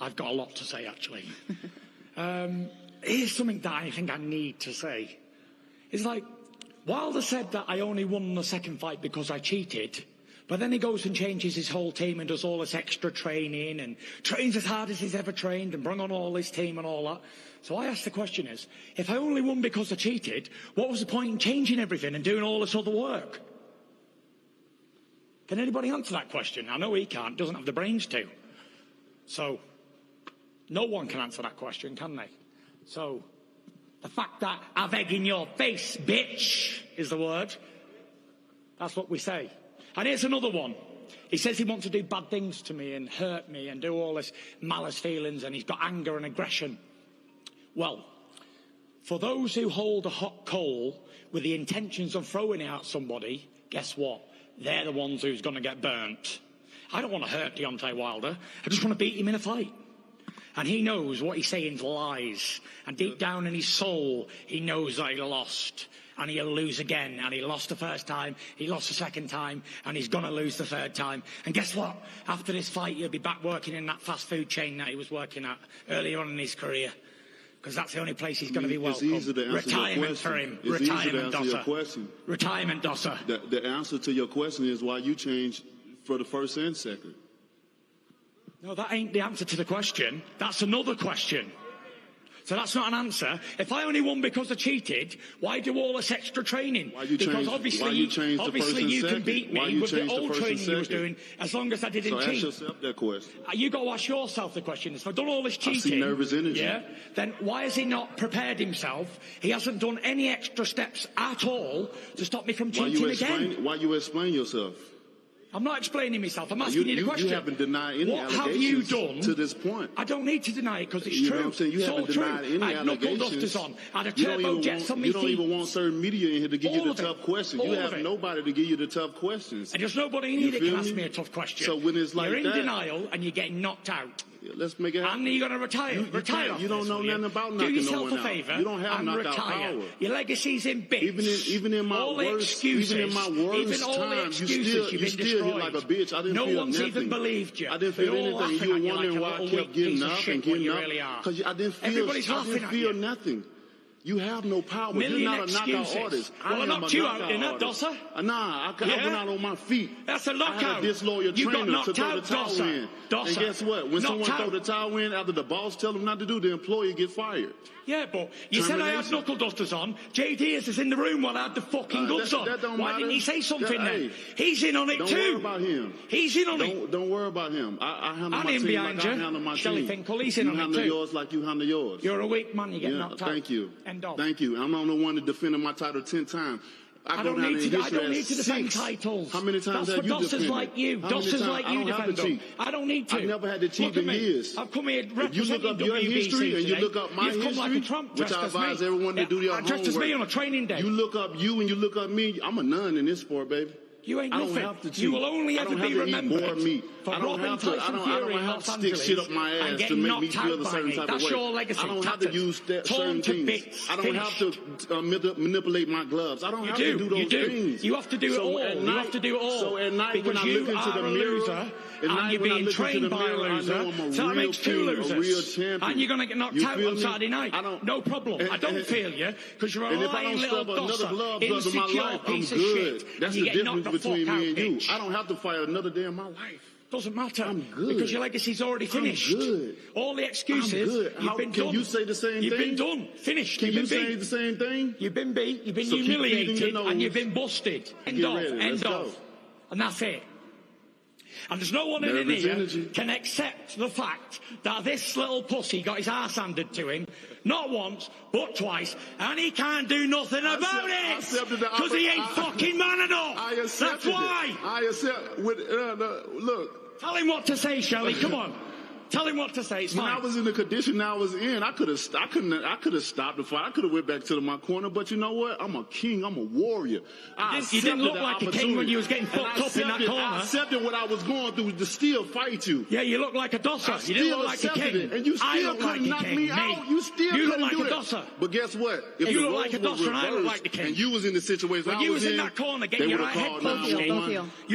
I've got a lot to say, actually. Here's something that I think I need to say. It's like, Wilder said that I only won the second fight because I cheated, but then he goes and changes his whole team and does all this extra training and trains as hard as he's ever trained and brought on all his team and all that. So I ask the question is, if I only won because I cheated, what was the point in changing everything and doing all this other work? Can anybody answer that question? I know he can't, doesn't have the brains to. So, no one can answer that question, can they? So, the fact that I've egg in your face, bitch, is the word. That's what we say. And here's another one. He says he wants to do bad things to me and hurt me and do all this malice feelings, and he's got anger and aggression. Well, for those who hold a hot coal with the intentions of throwing it at somebody, guess what? They're the ones who's going to get burnt. I don't want to hurt Deontay Wilder. I just want to beat him in a fight. And he knows what he's saying is lies. And deep down in his soul, he knows that he lost. And he'll lose again. And he lost the first time, he lost the second time, and he's going to lose the third time. And guess what? After this fight, he'll be back working in that fast food chain that he was working at earlier on in his career. Because that's the only place he's going to be welcome. It's easy to answer Retirement for him. It's Retirement, easy to answer your question. Retirement, Dosser. The answer to your question is why you changed for the first and second. No, that ain't the answer to the question. That's another question. So that's not an answer. If I only won because I cheated, why do all this extra training? Because obviously you can beat me with the old training you was doing as long as I didn't cheat. So ask yourself that question. You got to ask yourself the question. If I've done all this cheating, I see nervous energy. Yeah, then why has he not prepared himself? He hasn't done any extra steps at all to stop me from cheating again. Why you explain yourself? I'm not explaining myself. I'm asking you the question. You haven't denied any allegations. What have you done to this point? I don't need to deny it because it's you true. Know what I'm saying? You haven't denied any I had knuckle dusters on. I had a turbo jets on my feet. You don't even want certain media in here to give you the tough questions. You have nobody to give you the tough questions. And there's nobody in here that can ask me a tough question. So when it's like you're in denial and you're getting knocked out. Let's make it happen. And you're going to retire. Retire. You don't know nothing about knocking no one out. Do yourself a favour. You don't have knockout power. Your legacy's in bits. Even in my worst times, you still hit like a bitch. I didn't feel nothing. No one's even believed you. I didn't feel anything. You were wondering why I kept getting up and getting up. Because I didn't feel nothing. You have no power. You're not a knockout artist. Well, I knocked you out in that, Dosser. Nah, I went out on my feet. That's a knockout. I had a disloyal trainer to throw the towel in. And guess what? When someone throw the towel in after the boss tell them not to do, the employee get fired. Yeah, but you said I had knuckle dusters on. JD is in the room while I had the fucking gloves on. Why didn't he say something then? He's in on it too. Don't worry about him. He's in on it. Don't worry about him. I handle my team like I handle my team. Shelley Finkel, he's in on it too. You handle yours like you handle yours. You're a weak man, you get knocked out. Thank you. End of. Thank you. I'm the one that defended my title 10 times. I don't need to defend titles. How many times have you defended? That's for Dossers like you. Dossers like you defend them. I don't need to. I've never had to cheat in years. I've come here representing If you look up your history and you look up my history, which I advise everyone to do their homework. Dressed as me on a training day. You look up you and you look up me. I'm a nun in this sport, baby. You ain't I don't nothing. have to cheat. You will only ever be remembered for robbing Tyson Fury in Los Stick shit up my ass to make me feel a certain type of way. That's your legacy. I don't have to use certain things. I don't have to manipulate my gloves. I don't have to do those things. You have to do it all. You have to do it all. So at night when I look into the mirror, and you're being trained by a loser, so that makes two losers. And you're going to get knocked out on Saturday night. No problem. I don't feel you because you're a lying little dosser, insecure piece of shit. That's the difference between me and you. I don't have to fight another day in my life. Doesn't matter. I'm good. Because your legacy's already finished. I'm good. All the excuses, you've been done. Can you say the same thing? You've been done. Finished. Can you say the same thing? You've been beat, you've been humiliated, and you've been busted. End of. And that's it. And there's no one in here can accept the fact that this little pussy got his arse handed to him, not once, but twice, and he can't do nothing about it! Because he ain't fucking man enough! That's why! I accept, look. Tell him what to say, Shelley, come on. Tell him what to say. It's when fine. I was in the condition I was in, I could have stopped the fight. I could have went back to my corner. But you know what? I'm a king. I'm a warrior. You didn't look like a king when you was getting fucked up in that corner. I accepted what I was going through to still fight you. Yeah, you look like a dosser. You didn't look like a king. And you still couldn't knock me out. You still couldn't look do like a it. dosser. But guess what? If you look like a dosser and I look like the king. And you was in the situation I was in, that corner getting your head punched in.